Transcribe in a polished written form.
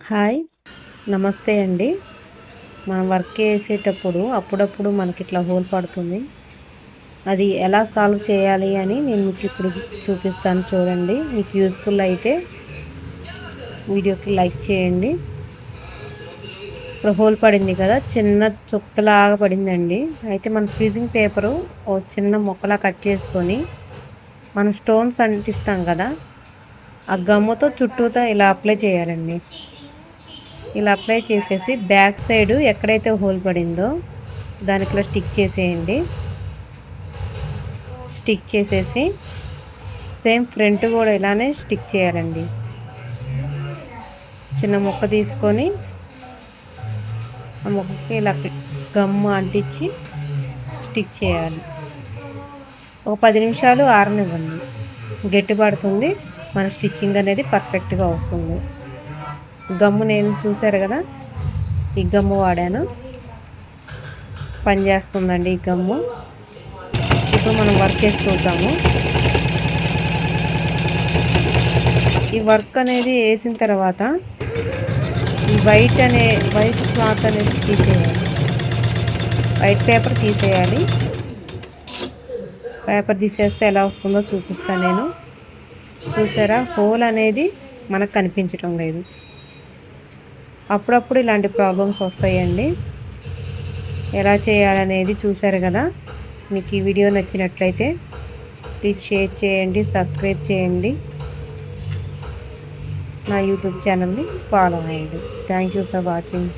Hi నమస్తే అండి. మనం వర్క్ చేసేటప్పుడు అప్పుడప్పుడు మనకి ఇట్లా హోల్ పడుతుంది. అది ఎలా సాల్వ్ చేయాలి అని నేను మీకు ఇప్పుడు చూపిస్తాను చూడండి. మీకు యూస్ఫుల్ అయితే వీడియోకి లైక్ చేయండి. ఇప్పుడు హోల్ పడింది కదా, చిన్న చుక్కలాగా పడిందండి. అయితే మన ఫ్యూజింగ్ పేపరు ఓ చిన్న ముక్కలా కట్ చేసుకొని మనం స్టోన్స్ అంటిస్తాం కదా, ఆ గమ్ముతో చుట్టూతా ఇలా అప్లై చేయాలండి. ఇలా అప్లై చేసేసి బ్యాక్ సైడ్ ఎక్కడైతే హోల్ పడిందో దానికి ఇలా స్టిక్ చేసేయండి. స్టిక్ చేసేసి సేమ్ ఫ్రంట్ కూడా ఇలానే స్టిక్ చేయాలండి. చిన్న ముక్క తీసుకొని ఆ ముక్కకి ఇలా గమ్ము అంటించి స్టిక్ చేయాలి. ఒక 10 నిమిషాలు ఆరనివ్వండి. గట్టి పడుతుంది, మన స్టిచ్చింగ్ అనేది పర్ఫెక్ట్గా వస్తుంది. గమ్ము నేను చూసారు కదా, ఈ గమ్ము వాడాను, పనిచేస్తుందండి ఈ గమ్ము. ఇప్పుడు మనం వర్క్ చేసి చూద్దాము. ఈ వర్క్ అనేది వేసిన తర్వాత ఈ వైట్ క్లాత్ అనేది తీసేయాలి. వైట్ పేపర్ తీసేయాలి. పేపర్ తీసేస్తే ఎలా వస్తుందో చూపిస్తాను నేను. చూసారా, హోల్ అనేది మనకు కనిపించడం లేదు. అప్పుడప్పుడు ఇలాంటి ప్రాబ్లమ్స్ వస్తాయండి. ఎలా చేయాలనేది చూసారు కదా. మీకు ఈ వీడియో నచ్చినట్లయితే ప్లీజ్ షేర్ చేయండి, సబ్స్క్రైబ్ చేయండి, నా యూట్యూబ్ ఛానల్ని ఫాలో అయ్యండి. Thank you for watching.